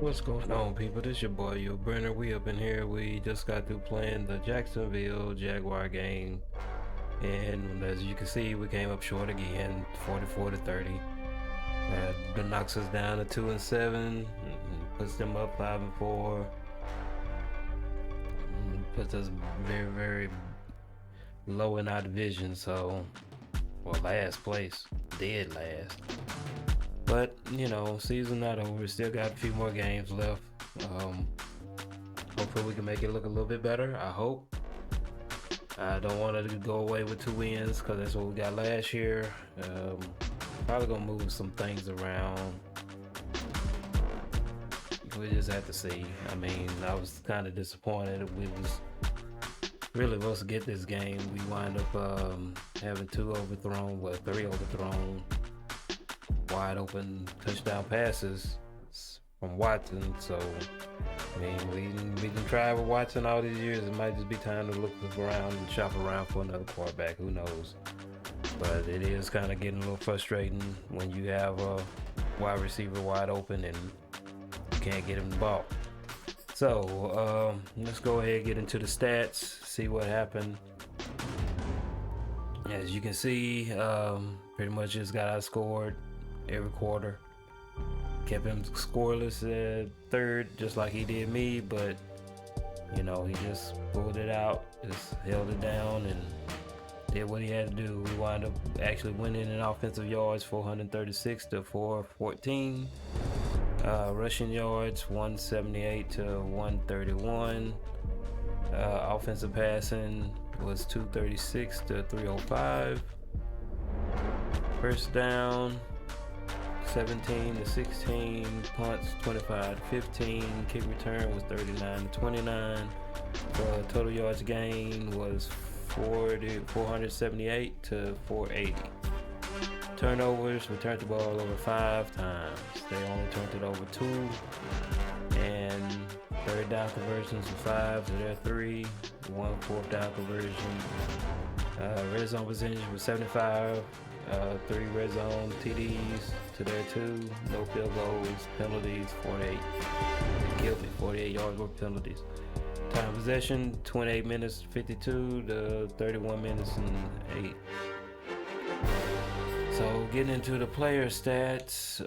What's going on, people? This your boy, Yo Brenner. We up in here. We just got through playing the Jacksonville Jaguar game, and as you can see, we came up short again, 44 to 30. That knocks us down to 2-7, puts them up 5-4, puts us very, very low in our division. So, well, last place, dead last. But season not over. Still got a few more games left. Hopefully we can make it look a little bit better. I hope. I don't want to go away with 2 wins because that's what we got last year. Probably gonna move some things around. We just have to see. I mean, I was kind of disappointed. We was really supposed to get this game. We wind up having 3 overthrown, wide open touchdown passes from Watson. So I mean, we can try with Watson all these years. It might just be time to look around and shop around for another quarterback. Who knows? But it is kind of getting a little frustrating when you have a wide receiver wide open and you can't get him the ball. So let's go ahead and get into the stats, see what happened. As you can see, pretty much just got outscored every quarter. Kept him scoreless at third, just like he did me, but he just pulled it out, just held it down, and did what he had to do. We wound up actually winning in offensive yards, 436 to 414. Rushing yards, 178 to 131. Offensive passing was 236 to 305. First down, 17 to 16, punts 25 to 15, kick return was 39 to 29. The total yards gain was 478 to 480. Turnovers, we turned the ball over 5 times. They only turned it over 2. And third down conversions were 5 to their 3. 1 fourth down conversion. Red zone percentage was 75. 3 red zone TDs to their 2. No field goals, penalties 48. They killed me, 48 yards worth of penalties. Time of possession 28 minutes 52 to 31 minutes and 8. So getting into the player stats,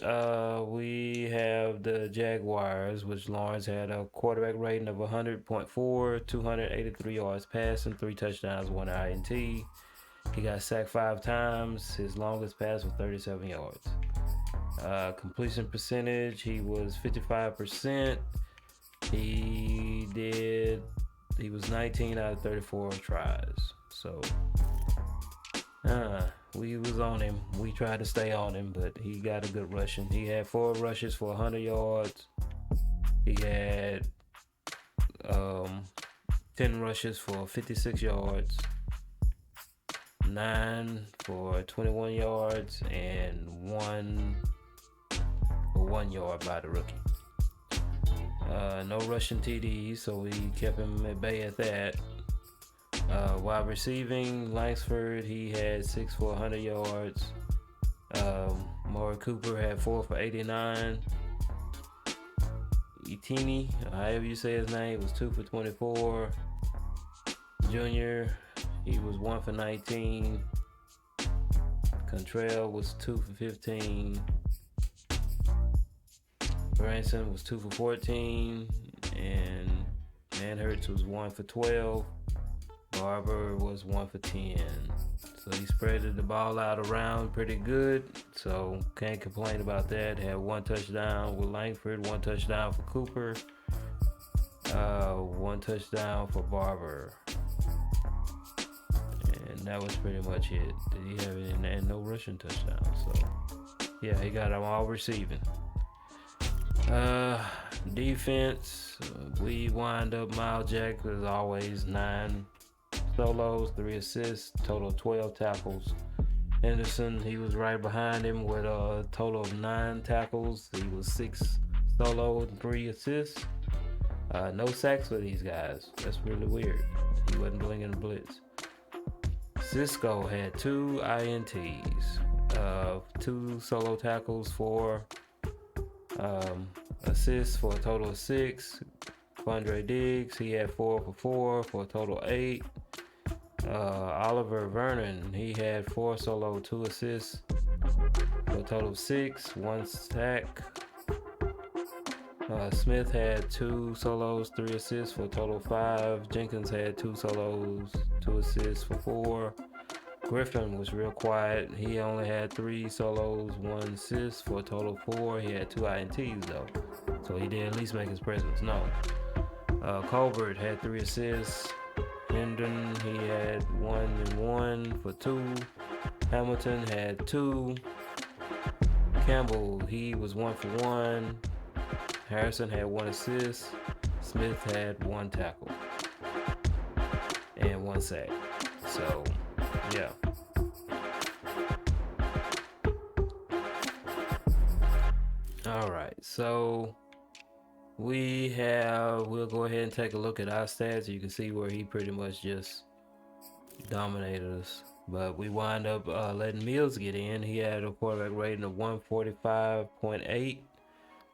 we have the Jaguars, which Lawrence had a quarterback rating of 100.4, 283 yards passing, 3 touchdowns, 1 INT. He got sacked 5 times. His longest pass was 37 yards. Completion percentage, he was 55%. He was 19 out of 34 tries. So we was on him. We tried to stay on him, but he got a good rushing. He had 4 rushes for 100 yards. He had 10 rushes for 56 yards, 9 for 21 yards, and 1 for 1 yard by the rookie. No rushing TDs, so we kept him at bay at that. While receiving, Langsford, he had 6 for 100 yards. Maury Cooper had 4 for 89. Itini, however you say his name, was 2 for 24. Junior, he was 1 for 19. Contrell was 2 for 15. Branson was 2 for 14. And Manhurts was 1 for 12. Barber was 1 for 10. So he spread the ball out around pretty good. So can't complain about that. Had 1 touchdown with Langford, 1 touchdown for Cooper, 1 touchdown for Barber. And that was pretty much it. Did he have it? And no rushing touchdowns. So yeah, he got them all receiving. Defense, we wind up Miles Jack as always, 9 solos, 3 assists, total 12 tackles. Henderson, he was right behind him with a total of 9 tackles. He was 6 solos and 3 assists. No sacks for these guys. That's really weird. He wasn't blinging the blitz. Cisco had 2 INTs, 2 solo tackles, 4 Assists for a total of 6. Quandre Diggs, he had 4 for a total of 8. Oliver Vernon, he had 4 solo, 2 assists for a total of 6, 1 sack. Smith had 2 solos, 3 assists for a total of 5. Jenkins had 2 solos, 2 assists for 4. Griffin was real quiet. He only had 3 solos, 1 assist for a total of 4. He had 2 INTs though, so he did at least make his presence known. Colbert had 3 assists. Hendon, he had 1 and 1 for 2. Hamilton had 2. Campbell, he was 1 for 1. Harrison had 1 assist. Smith had 1 tackle and 1 sack. So, yeah. All right, so we'll go ahead and take a look at our stats. You can see where he pretty much just dominated us. But we wind up letting Mills get in. He had a quarterback rating of 145.8,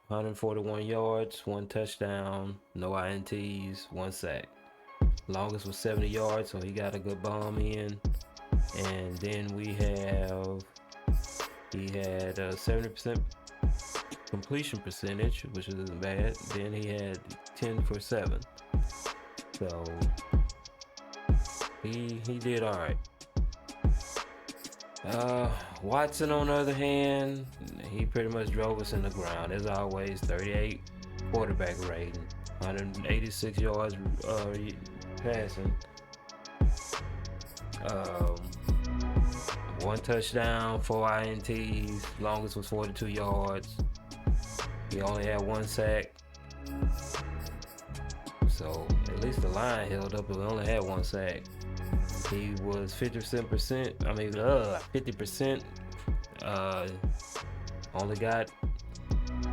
141 yards, 1 touchdown, no INTs, 1 sack. Longest was 70 yards, so he got a good bomb in. And then he had a 70% completion percentage, which isn't bad. Then he had 10 for 7. So he did all right. Watson, on the other hand, he pretty much drove us in the ground. As always, 38 quarterback rating, 186 yards passing, 1 touchdown, 4 INTs, longest was 42 yards. He only had 1 sack. So at least the line held up, but we only had 1 sack. He was 50%. Only got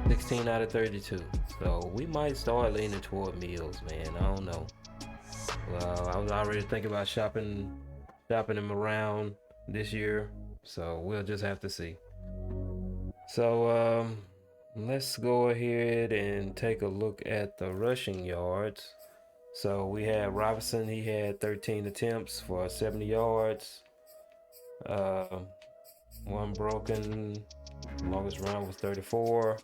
16 out of 32. So we might start leaning toward Mills, man. I don't know. Well, I was already thinking about shopping him around this year. So we'll just have to see. So let's go ahead and take a look at the rushing yards. So we had Robinson, he had 13 attempts for 70 yards. 1 broken, longest run was 34.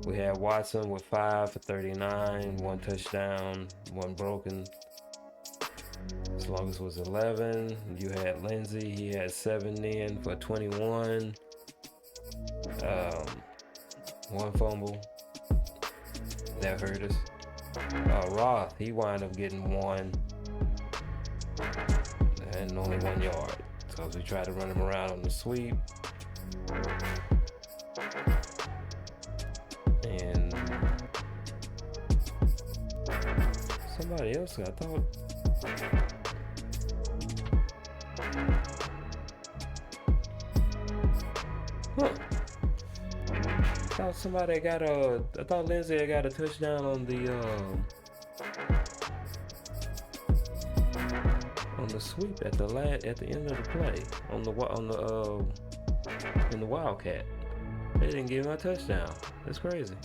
We had Watson with 5 for 39, 1 touchdown, 1 broken. His longest was 11. You had Lindsey, he had 7 in for 21. 1 fumble. That hurt us. Roth, he wound up getting 1 and only 1 yard. So we tried to run him around on the sweep. And somebody else, I thought. I thought Lindsey had got a touchdown on the sweep at the end of the play in the Wildcat. They didn't give him a touchdown. That's crazy.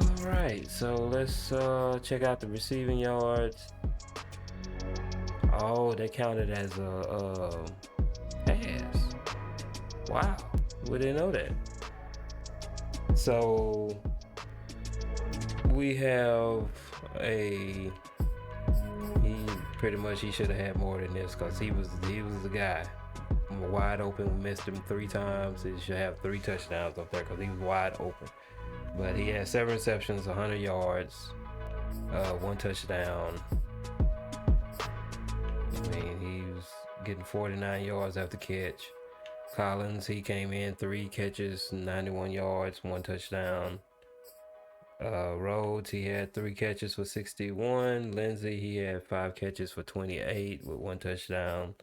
All right, so let's check out the receiving yards. Oh, they counted as a pass. Wow. We didn't know that. So we have he should have had more than this, because he was the guy. Wide open, we missed him 3 times. He should have 3 touchdowns up there because he was wide open. But he had 7 receptions, 100 yards, 1 touchdown. I mean, he was getting 49 yards after catch. Collins, he came in 3 catches, 91 yards, 1 touchdown. Rhodes, he had 3 catches for 61. Lindsey, he had 5 catches for 28 with 1 touchdown.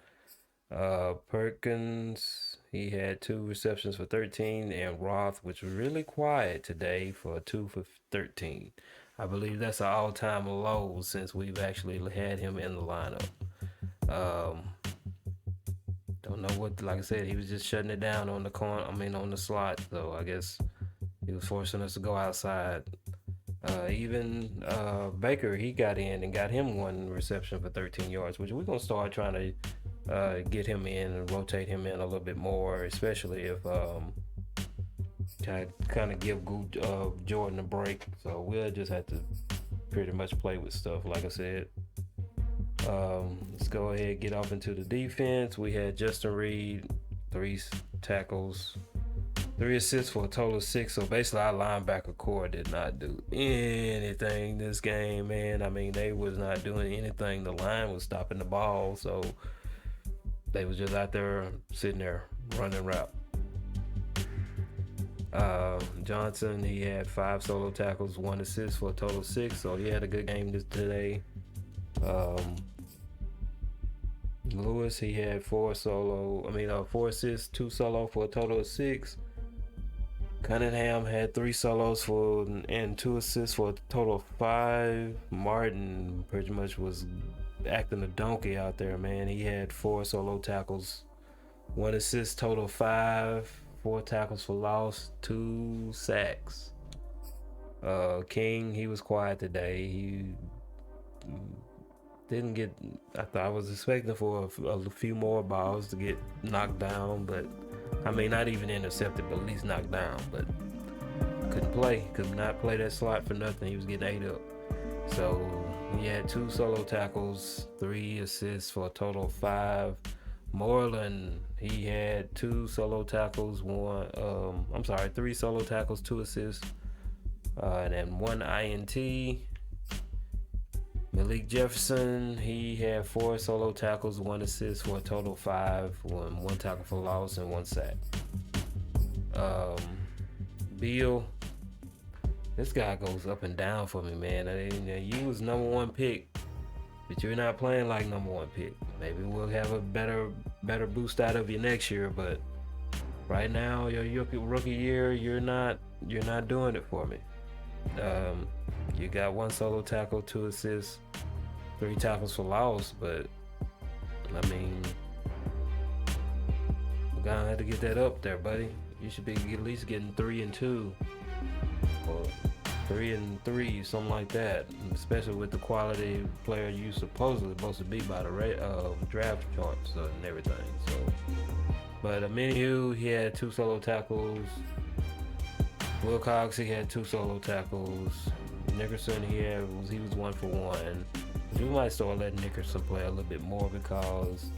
Perkins, he had 2 receptions for 13, and Roth, which was really quiet today, for 2 for 13. I believe that's an all-time low since we've actually had him in the lineup. Don't know what, like I said, he was just shutting it down on the corner. I mean, on the slot. So I guess he was forcing us to go outside. Even Baker, he got in and got him one reception for 13 yards, which we're gonna start trying to get him in and rotate him in a little bit more, especially if kind of give Jordan a break. So we'll just have to pretty much play with stuff, like I said. Let's go ahead and get off into the defense. We had Justin Reed, 3 tackles, 3 assists for a total of 6. So basically our linebacker core did not do anything this game, man. I mean, they was not doing anything. The line was stopping the ball, so they was just out there sitting there running route. Johnson, he had 5 solo tackles, 1 assist for a total of 6. So he had a good game today. Lewis, he had 4 assists, 2 solo for a total of 6. Cunningham had 3 solos and 2 assists for a total of 5. Martin pretty much was acting a donkey out there, man. He had 4 solo tackles, 1 assist, total of 5, 4 tackles for loss, 2 sacks. King, he was quiet today. He didn't get. I was expecting for a few more balls to get knocked down, but I mean, not even intercepted, but at least knocked down. But could not play that slot for nothing. He was getting ate up. So he had 2 solo tackles, 3 assists for a total of 5. Moreland, he had 2 solo tackles, 3 solo tackles, 2 assists, and then 1 INT. Malik Jefferson, he had 4 solo tackles, 1 assist for a total of 5, 1 tackle for loss, and 1 sack. Beal, this guy goes up and down for me, man. You was number 1 pick, but you're not playing like number 1 pick. Maybe we'll have a better boost out of you next year, but right now, your rookie year, you're not doing it for me. You got 1 solo tackle, 2 assists, 3 tackles for loss, but I mean, we're gonna have to get that up there, buddy. You should be at least getting 3 and 2, or 3 and 3, something like that. Especially with the quality player you supposedly supposed to be by the draft charts and everything. So, but Aminu, he had 2 solo tackles. Wilcox, he had 2 solo tackles. Nickerson, he was 1 for 1. We might start letting Nickerson play a little bit more because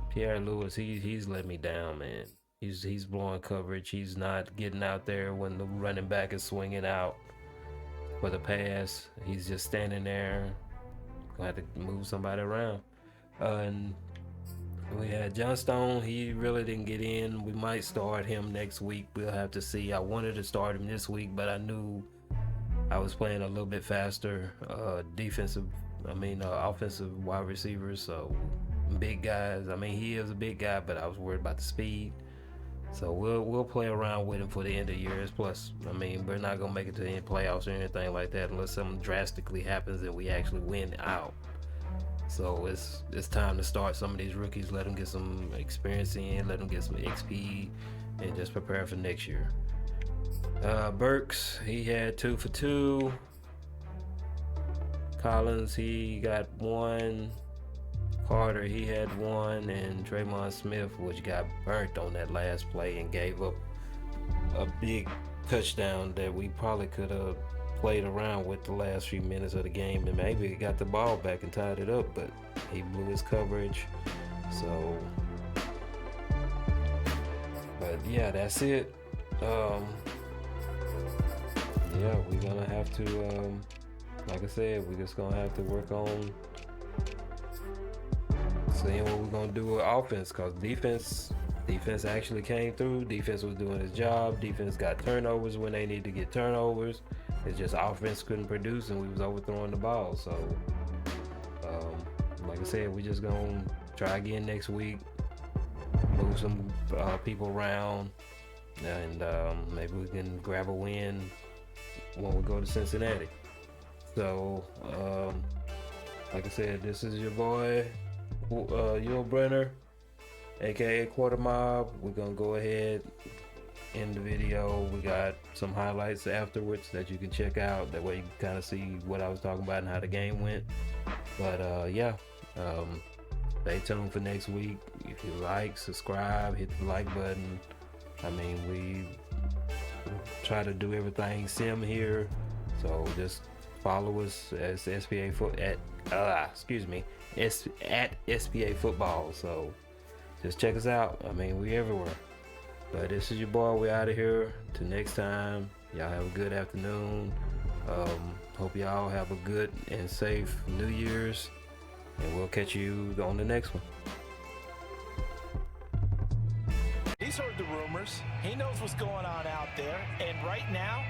Pierre Lewis, he's let me down, man. He's blowing coverage. He's not getting out there when the running back is swinging out for the pass. He's just standing there. Gonna have to move somebody around. And we had Johnstone. He really didn't get in. We might start him next week. We'll have to see. I wanted to start him this week, but I knew I was playing a little bit faster. Offensive wide receivers. So big guys. I mean, he is a big guy, but I was worried about the speed. So we'll play around with him for the end of the year. Plus, I mean, we're not gonna make it to any playoffs or anything like that unless something drastically happens and we actually win out. So it's time to start some of these rookies, let them get some experience in, let them get some XP, and just prepare for next year. Burks, he had 2 for 2. Collins, he got 1. Carter, he had 1, and Draymond Smith, which got burnt on that last play and gave up a big touchdown that we probably could have played around with the last few minutes of the game and maybe got the ball back and tied it up, but he blew his coverage. So, but yeah, that's it. Yeah, we're gonna have to, like I said, we're just gonna have to work on seeing what we're gonna do with offense, because defense actually came through. Defense was doing its job. Defense got turnovers when they need to get turnovers. It's just offense couldn't produce and we was overthrowing the ball. So like I said, we just gonna try again next week, move some people around, and maybe we can grab a win when we go to Cincinnati. So like I said, this is your boy Yul Brenner, aka Quarter Mob. We're gonna go ahead in the video. We got some highlights afterwards that you can check out. That way you can kind of see what I was talking about and how the game went. But yeah, stay tuned for next week. If you like, subscribe, hit the like button. I mean, we try to do everything sim here, so just follow us as SPA at SPA Football. So just check us out. I mean, we everywhere. But this is your boy. We out of here. Till next time, y'all have a good afternoon. Hope y'all have a good and safe New Year's, and we'll catch you on the next one. He's heard the rumors. He knows what's going on out there. And right now,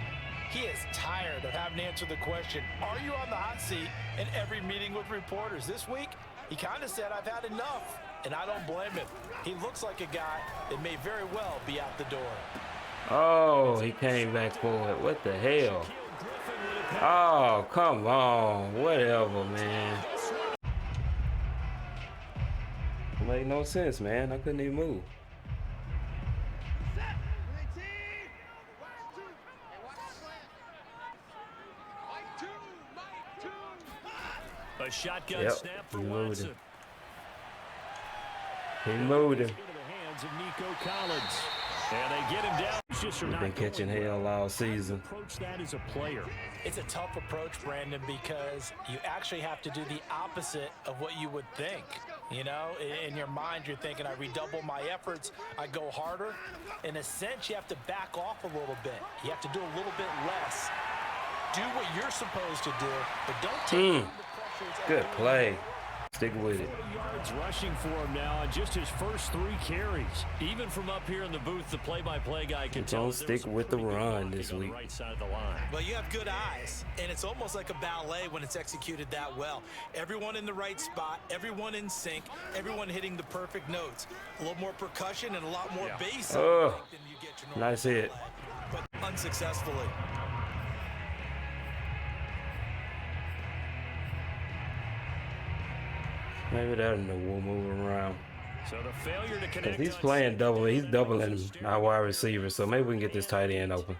he is tired of having to answer the question, are you on the hot seat, in every meeting with reporters. This week, he kind of said, I've had enough. And I don't blame him. He looks like a guy that may very well be out the door. Oh, he came back for it. What the hell? Oh, come on. Whatever, man. It made no sense, man. I couldn't even move. A shotgun snap for Watson. He moved him. And they get him down. We've been catching hell all season. Approach that as a player. It's a tough approach, Brandon, because you actually have to do the opposite of what you would think. You know, in your mind, you're thinking, I redouble my efforts, I go harder. In a sense, you have to back off a little bit. You have to do a little bit less. Do what you're supposed to do, but don't take on the pressures. Good play. Stick with it. 40 yards rushing for him now on just his first 3 carries. Even from up here in the booth, the play-by-play guy can tell. Don't stick with the run this week. Right side of the line. Well, you have good eyes, and it's almost like a ballet when it's executed that well. Everyone in the right spot, everyone in sync, everyone hitting the perfect notes. A little more percussion and a lot more bass than you get your normal nice hit. play, but unsuccessfully. Maybe that will move around. So the failure to connect. He's playing double. He's doubling our wide receiver. So maybe we can get this tight end open.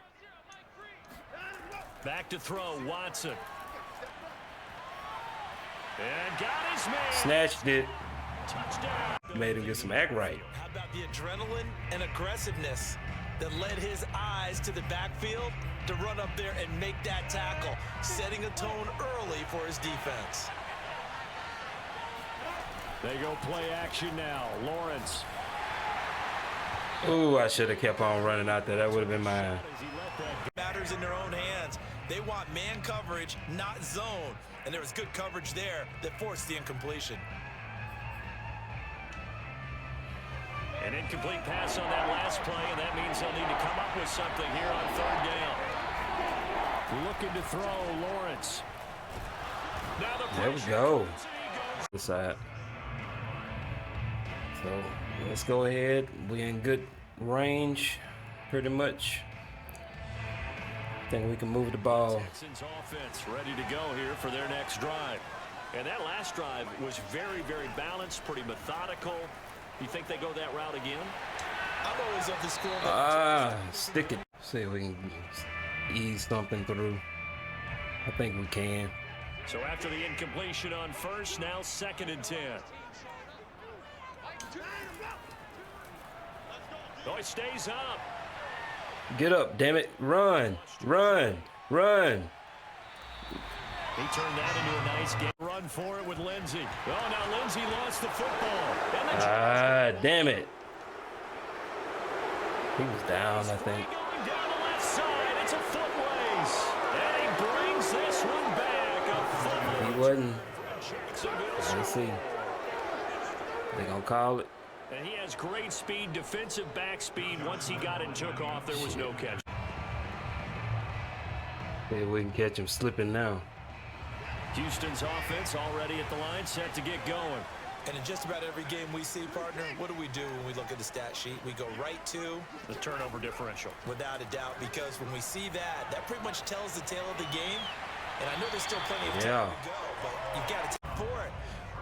Back to throw, Watson. And got his man. Snatched it. Touchdown. Made him get some act right. How about the adrenaline and aggressiveness that led his eyes to the backfield to run up there and make that tackle, setting a tone early for his defense. They go play action now. Lawrence. Ooh, I should have kept on running out there. That would have been mine. Matters in their own hands. They want man coverage, not zone. And there was good coverage there that forced the incompletion. An incomplete pass on that last play, and that means they'll need to come up with something here on 3rd down. Looking to throw, Lawrence. Now the there we go. This side. So let's go ahead. We're in good range, pretty much. Think we can move the ball. Texans offense ready to go here for their next drive. And that last drive was very, very balanced, pretty methodical. You think they go that route again? I'm always of the school. Stick it. See if we can ease something through. I think we can. So after the incompletion on first, now 2nd and 10. Oh, it stays up. Get up, damn it. Run, run, run. He turned that into a nice game. Run for it with Lindsey. Oh, now Lindsey lost the football. Damn it. He was down, I think. Going down the left side. It's a footways. And he brings this one back. A football. He wasn't. Let's see. They're going to call it. And he has great speed, defensive back speed. Once he got it and took off, there was no catch. See if we can catch him slipping now. Houston's offense already at the line, set to get going. And in just about every game we see, partner, what do we do when we look at the stat sheet? We go right to the turnover differential. Without a doubt, because when we see that, that pretty much tells the tale of the game. And I know there's still plenty of time to go, but you've got to take for it.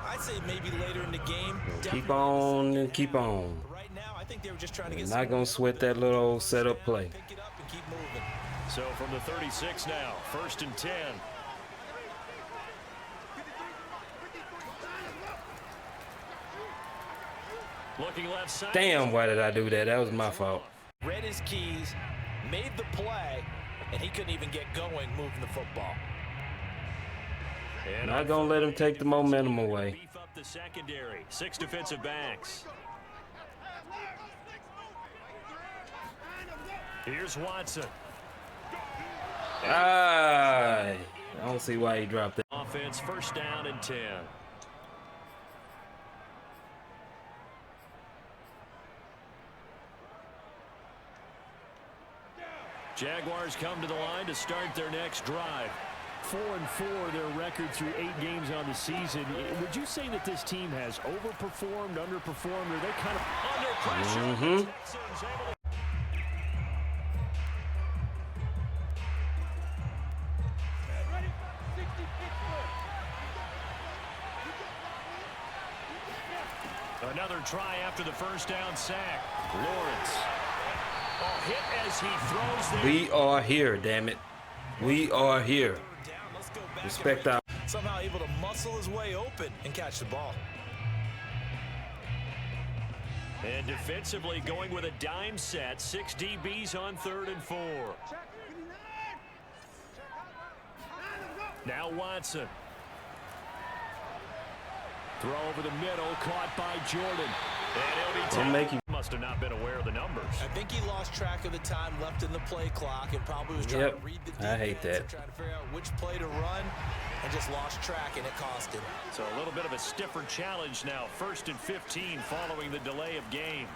I I'd say maybe later in the game. Keep on and keep on. Right now, I think they were just trying to We're get not going to sweat that little setup play. pick it up and keep moving. So from the 36 now, 1st and 10. Looking left side. Damn, why did I do that? That was my fault. Read his keys, made the play, and he couldn't even get going moving the football. And Not going to let him take the momentum away. beef up the secondary. 6 defensive backs. Here's Watson. I don't see why he dropped it. Offense, 1st down and 10. Jaguars come to the line to start their next drive. 4-4 their record through 8 games on the season. Would you say that this team has overperformed, underperformed, or they kind of Under pressure. Texans able to another try after the 1st down sack. Lawrence. Oh, hit as he throws there. We are here, damn it. We are here. Respect our. Somehow able to muscle his way open and catch the ball. And defensively going with a dime set. 6 DBs on 3rd and 4. Now Watson. Throw over the middle, caught by Jordan. And it'll be Don't make you. must have not been aware of the numbers. I think he lost track of the time left in the play clock and probably was trying Yep, to read the I hate defense that. and trying to figure out which play to run and just lost track, and it cost him. So a little bit of a stiffer challenge now. 1st and 15 following the delay of game.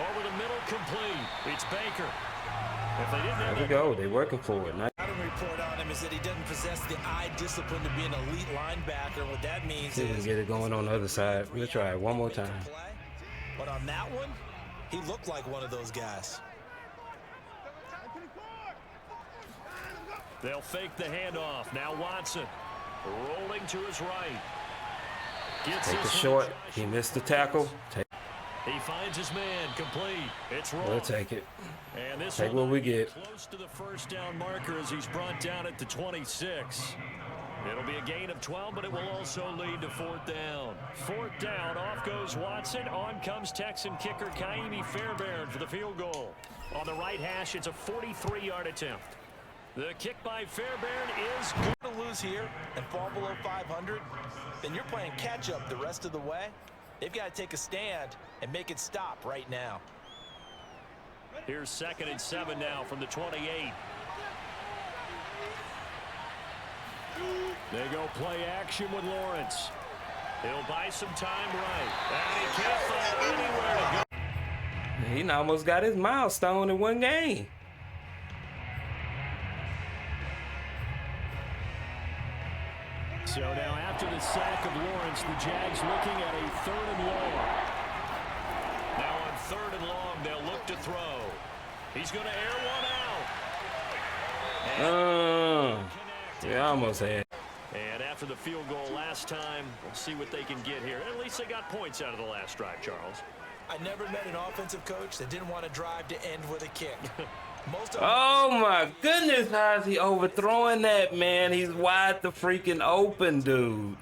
Over the middle, complete. It's Baker. If they didn't have There we go. They working for it. Not Scouting report on him is that he doesn't possess the eye discipline to be an elite linebacker. What that means see if we is can get it going on the other side. We'll try it one more time. play. But on that one, he looked like one of those guys. They'll fake the handoff. Now Watson rolling to his right. Gets Take the his short. shot. He missed the tackle. He finds his man complete. It's wrong. We'll take it. And this Take will what we get. close to the 1st down marker as he's brought down at the 26. It'll be a gain of 12, but it will also lead to 4th down. 4th down, off goes Watson. On comes Texan kicker Kaimi Fairbairn for the field goal. On the right hash, it's a 43-yard attempt. The kick by Fairbairn is good. To lose here and fall below 500, then you're playing catch-up the rest of the way. They've got to take a stand and make it stop right now. Here's 2nd and 7 now from the 28. They go play action with Lawrence. He'll buy some time right. And he can't find anywhere to go. He almost got his milestone in one game. So now after the sack of Lawrence, the Jags looking at a 3rd and long. Now on 3rd and long, they'll look to throw. He's going to air one out. Yeah, almost had. And after the field goal last time, we'll see what they can get here. At least they got points out of the last drive, Charles. I never met an offensive coach that didn't want to drive to end with a kick. Most of Oh my goodness, how is he overthrowing that, man? He's wide the freaking open, dude.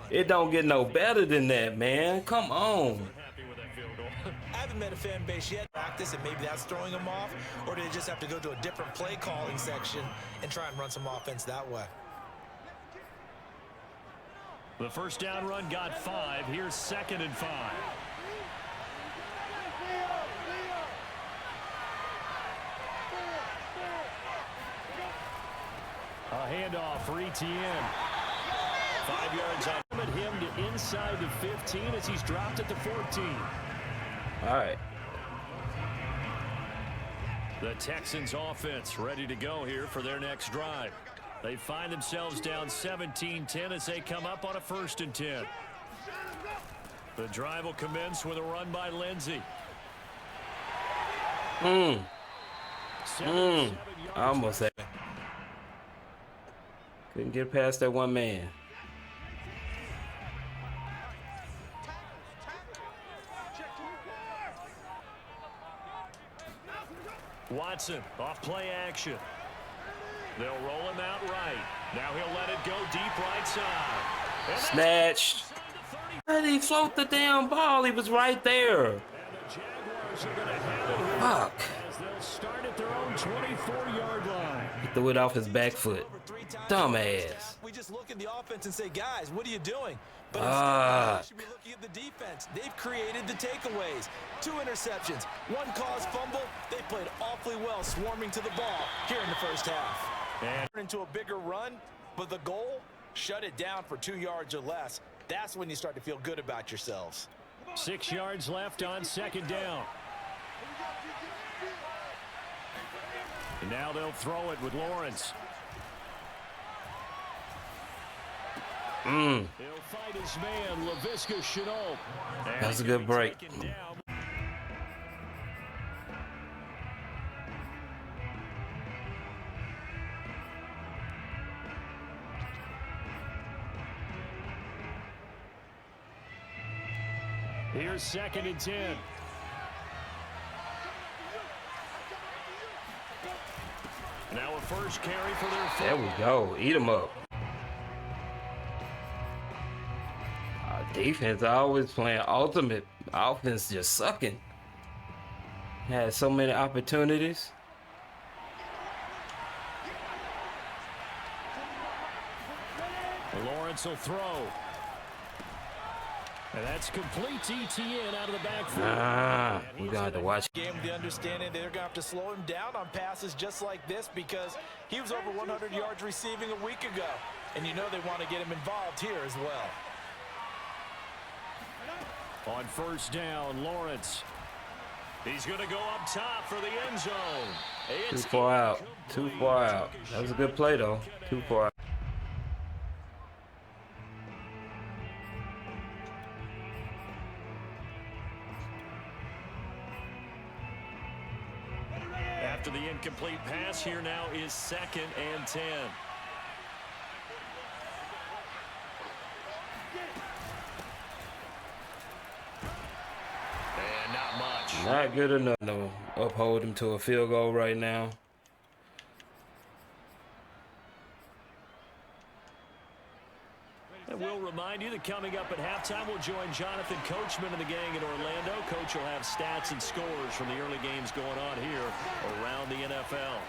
It don't get no better than that, man. Come on. Happy with that field goal. I haven't met a fan base yet practice, and maybe that's throwing them off, or do they just have to go to a different play calling section and try and run some offense that way? The 1st down run got 5. Here's 2nd and 5. A handoff for ETN. 5 yards on Limit him to inside the 15 as he's dropped at the 14. All right. the Texans offense ready to go here for their next drive. They find themselves down 17-10 as they come up on a 1st and 10. The drive will commence with a run by Lindsey. I almost had. Couldn't get past that one man. Watson off play action. They'll roll him out right. Now he'll let it go deep right side. Snatched. How did he float the damn ball? He was right there. And the Jaguars are going to have it here. Fuck. As they'll start at their own 24-yard line. He threw it off his back foot. Dumbass. We just look at the offense and say, guys, what are you doing? But Ah. instead, we should be looking at the defense. They've created the takeaways. 2 interceptions, 1 caused fumble. They played awfully well swarming to the ball here in the first half. And into a bigger run, but the goal, shut it down for 2 yards or less. That's when you start to feel good about yourselves. 6 yards left on second down. And now they'll throw it with Lawrence. He'll fight his man, Laviska Shenault. That's a good break. Here's 2nd and 10. Now a first carry for their There we go. Eat him up. Defense always playing ultimate. Offense just sucking. Had so many opportunities. Lawrence will throw. And that's complete ETN out of the backfield. We're going to have to watch. Game with the understanding they're going to have to slow him down on passes just like this because he was over 100 yards receiving a week ago. And you know they want to get him involved here as well. On first down, Lawrence. He's going to go up top for the end zone. Too far out. Too far out. That was a good play, though. Too far out. After the incomplete pass, here now is 2nd and 10. And not much. Not good enough to uphold him to a field goal right now. And we'll remind you that coming up at halftime, we'll join Jonathan Coachman and the gang in Orlando. Coach will have stats and scores from the early games going on here around the NFL.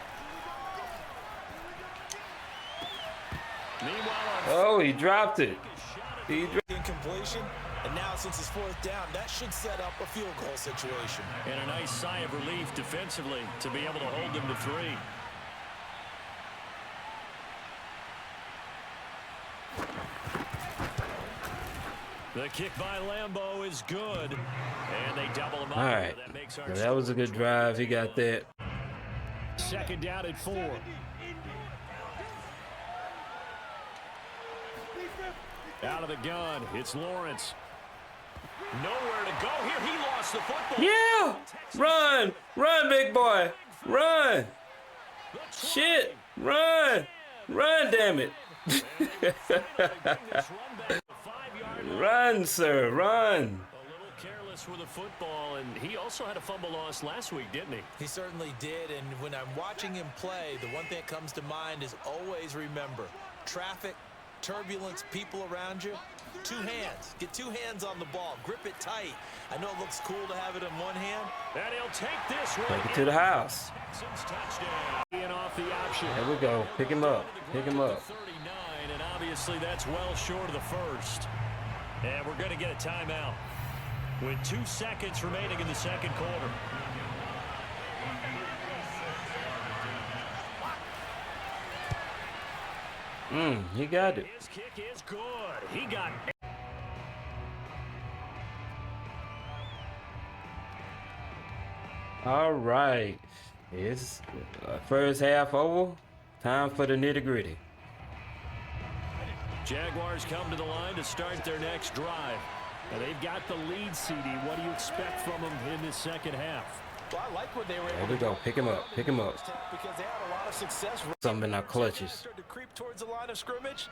Oh, he dropped it. Incompletion, and now since it's 4th down, that should set up a field goal situation. And a nice sigh of relief defensively to be able to hold them to 3. The kick by Lambeau is good, and they double him up. All right. That was a good drive. He got that. 2nd down at 4. Out of the gun, it's Lawrence. Nowhere to go here. He lost the football. Yeah! Run! Run, big boy! Run! Shit! Run! Run, damn it! Run, sir, run! A little careless with the football, and he also had a fumble loss last week, didn't he? He certainly did, and when I'm watching him play, the one thing that comes to mind is always remember, traffic, turbulence, people around you, 2 hands. Get 2 hands on the ball. Grip it tight. I know it looks cool to have it in one hand. And he'll take this one. Take it to the house. Touchdown. Off the option. There we go. Pick him up. Pick him up. 39, and obviously that's well short of the first. And we're going to get a timeout with 2 seconds remaining in the second quarter. He got it. His kick is good. He got it. All right. It's first half over. Time for the nitty-gritty. Jaguars come to the line to start their next drive. Now they've got the lead, CD. What do you expect from them in this second half? Well, I like what they were There able we to go. Pick him up. Pick him up. because they had a lot of success. Something in our clutches. Start to creep towards the line of scrimmage.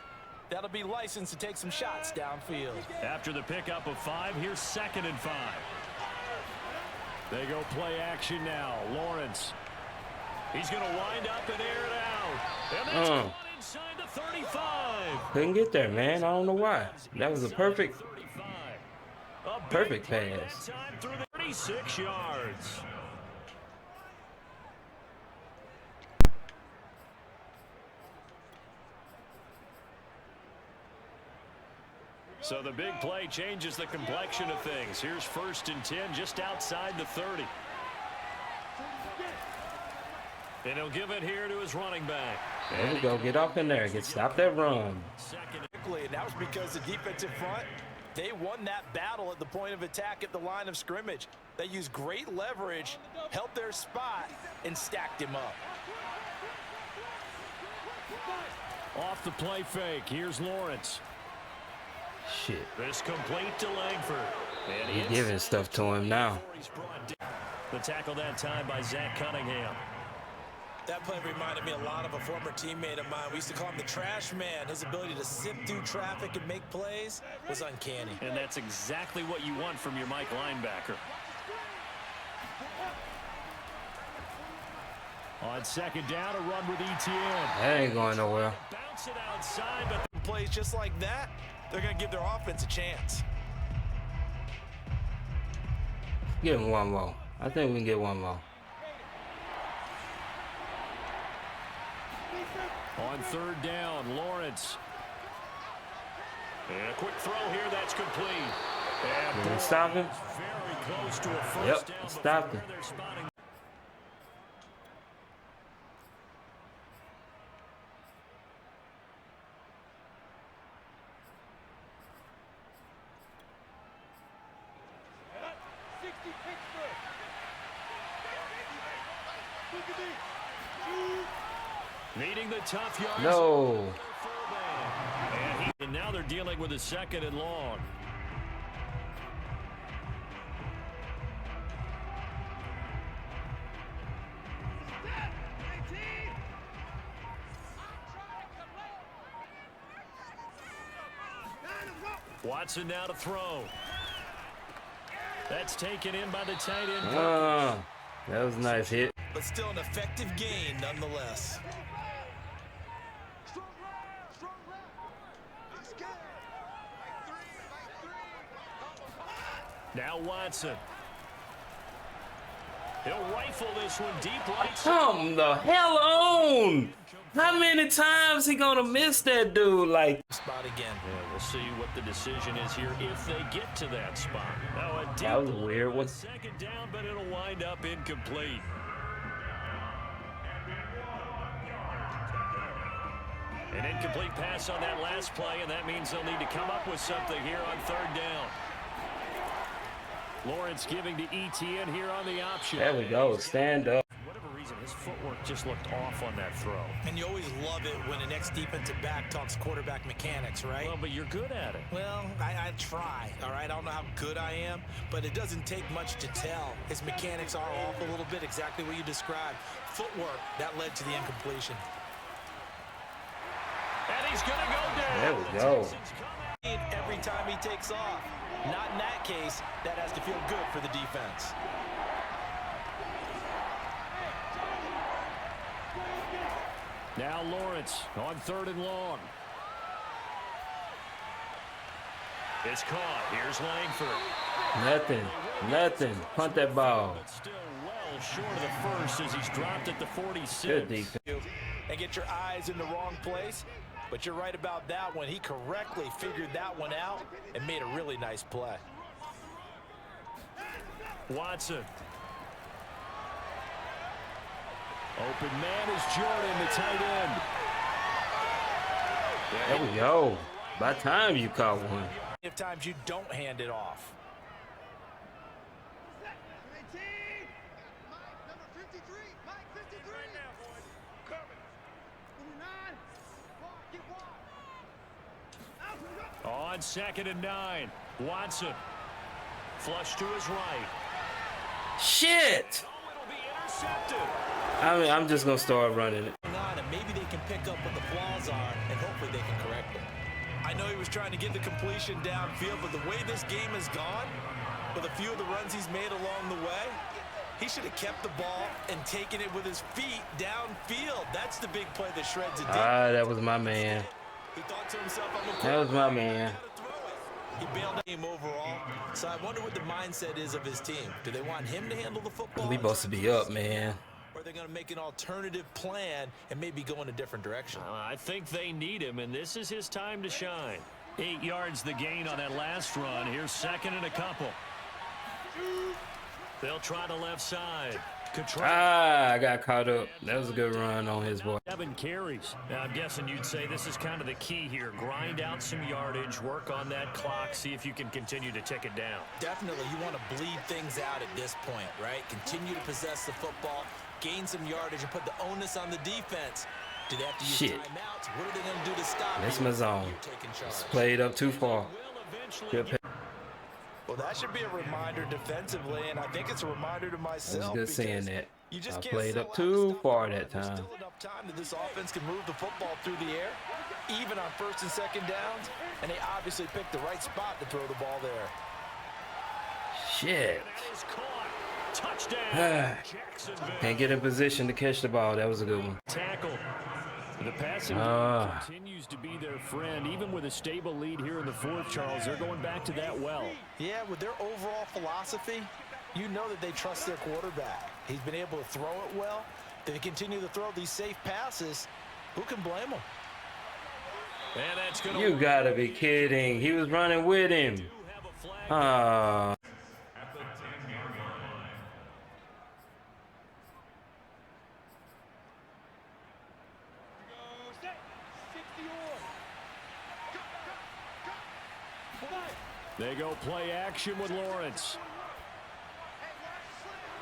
That'll be licensed to take some shots downfield. After the pickup of 5, here's 2nd and 5. They go play action now. Lawrence. He's going to wind up and air it out. And that's caught inside the 35. Couldn't get there, man. I don't know why. That was a perfect Perfect pass. Time through the 36 yards. So the big play changes the complexion of things. Here's 1st and 10 just outside the 30. And he'll give it here to his running back. There we go. Get up in there. Stop that run. And that was because the defensive front, they won that battle at the point of attack at the line of scrimmage. They used great leverage, held their spot, and stacked him up. Off the play fake. Here's Lawrence. Shit. This complete to Langford. And He's giving stuff to him now. The tackle that time by Zach Cunningham. That play reminded me a lot of a former teammate of mine. We used to call him the trash man. His ability to sift through traffic and make plays was uncanny. And that's exactly what you want from your Mike linebacker. On 2nd down, a run with ETN. That ain't going nowhere. Bounce it outside, but Plays just like that, they're going to give their offense a chance. Give him one more. I think we can get one more. On 3rd down, Lawrence. and a quick throw here that's complete. And Did we stop him? very close to a first Yep, down stopped before him. they're spotting. Needing the tough yards. No. And now they're dealing with a 2nd and long. Watson now to throw. That's taken in by the tight end. That was a nice hit. But still an effective gain nonetheless. Now Watson. He'll rifle this one deep right. Come the hell on! How many times he gonna miss that dude? Like, Spot again. Yeah, we'll see what the decision is here if they get to that spot. Now a deep that was ball weird. on What? 2nd down, but it'll wind up incomplete. An incomplete pass on that last play, and that means they'll need to come up with something here on 3rd down. Lawrence giving to ETN here on the option. There we go. Stand up. For whatever reason, his footwork just looked off on that throw. And you always love it when an ex-defensive back talks quarterback mechanics, right? Well, but you're good at it. Well, I try, all right? I don't know how good I am, but it doesn't take much to tell. His mechanics are off a little bit, exactly what you described. Footwork, that led to the incompletion. And he's going to go down. There we go. Every time he takes off. Not in that case. That has to feel good for the defense. Now Lawrence on 3rd and long. It's caught. Here's Langford. Nothing. Punt that ball. But still well short of the first as he's dropped at the 46. Good defense. And get your eyes in the wrong place. But you're right about that one. He correctly figured that one out and made a really nice play. Watson. Open man is Jordan, the tight end. There we go. By time you caught one. If times you don't hand it off. On 2nd and 9. Watson. Flush to his right. Shit! intercepted. I mean, I'm just gonna start running it. And maybe they can pick up what the flaws are, and hopefully they can correct them. I know he was trying to get the completion downfield, but the way this game has gone, with a few of the runs he's made along the way, he should have kept the ball and taken it with his feet downfield. That's the big play that shreds it deep. That was my man. He thought to himself, That was my man. He bailed out him overall, so I wonder what the mindset is of his team. Do they want him to handle the football? We supposed to be up, man. Or are they going to make an alternative plan and maybe go in a different direction? I think they need him, and this is his time to shine. 8 yards the gain on that last run. Here's second and a couple. They'll try the left side. I got caught up. That was a good run on his boy. 7 carries. Now, I'm guessing you'd say this is kind of the key here. Grind out some yardage, work on that clock, see if you can continue to tick it down. Definitely, you want to bleed things out at this point, right? Continue to possess the football, gain some yardage, and put the onus on the defense. Do they have to use timeouts? What are they going to do to stop That's you? my zone. It's played up too far. Good. Well, that should be a reminder defensively, and I think it's a reminder to myself. It was good seeing that. You just I can't played sell up out too stuff. far that There's time. still enough time that this offense can move the football through the air, even on first and second downs, and they obviously picked the right spot to throw the ball there. Shit. Touchdown. Can't get in position to catch the ball. That was a good one. Tackle. The passing game continues to be their friend. Even with a stable lead here in the fourth, Charles, they're going back to that well. Yeah, with their overall philosophy, you know that they trust their quarterback. He's been able to throw it well. They continue to throw these safe passes. Who can blame them? And that's gonna You gotta be kidding. He was running with him. They go play action with Lawrence.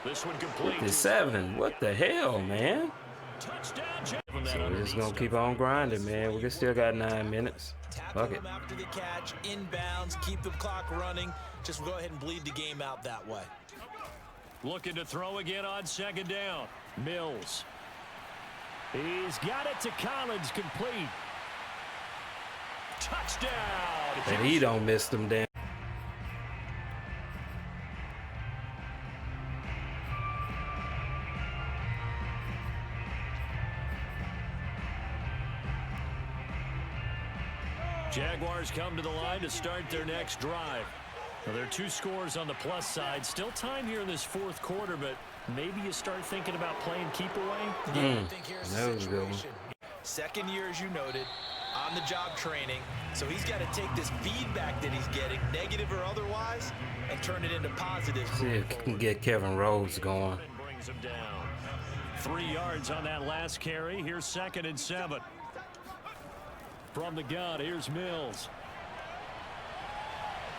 This one complete. 57. What the hell, man? Touchdown. So we're just gonna keep on grinding, man. We still got 9 minutes. Fuck it. After the catch, inbounds, keep the clock running. Just go ahead and bleed the game out that way. Looking to throw again on second down. Mills. He's got it to Collins, complete. Touchdown. And he don't miss them damn. Jaguars come to the line to start their next drive. Well, there are 2 scores on the plus side. Still time here in this fourth quarter, but maybe you start thinking about playing keep away. I think here's That the was a good one. situation. Second year, as you noted, on-the-job training. So he's got to take this feedback that he's getting, negative or otherwise, and turn it into positive. See if we can get Kevin Rhodes going. Brings him down. 3 yards on that last carry. Here's second and 7. From the gun, here's Mills.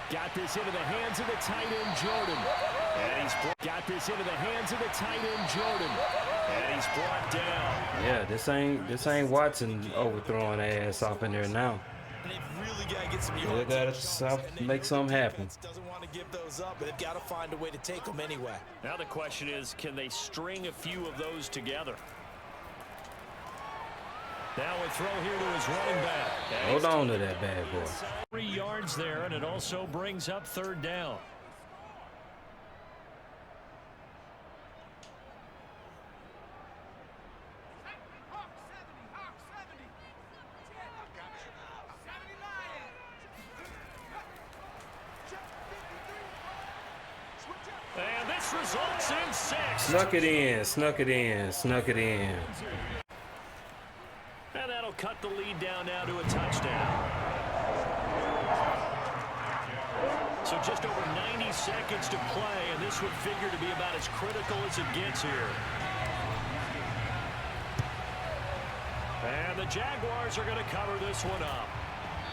Got this into the hands of the tight end, Jordan. And he's got this into the hands of the tight end, Jordan. And he's brought down. Yeah, this ain't Watson overthrowing ass off in there now. And they've really got to get some They gotta make something happen. Doesn't want to give those up, but they've got to find a way to take them anyway. Now the question is, can they string a few of those together? Now a throw here to his running back. Hold on to that bad boy. 3 yards there, and it also brings up third down. And this results in 6. Snuck it in, snuck it in, snuck it in. And that'll cut the lead down now to a touchdown. So just over 90 seconds to play, and this would figure to be about as critical as it gets here. And the Jaguars are going to cover this one up.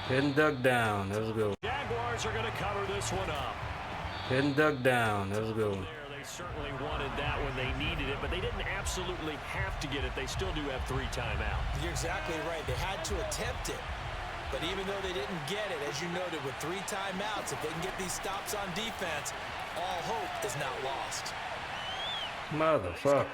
Couldn't duck down. That was a good one. Jaguars are going to cover this one up. Couldn't duck down. That was a good one. They certainly wanted that when they needed it, but they didn't absolutely have to get it. They still do have 3 timeouts. You're exactly right. They had to attempt it. But even though they didn't get it, as you noted, with 3 timeouts, if they can get these stops on defense, all hope is not lost. Motherfucker.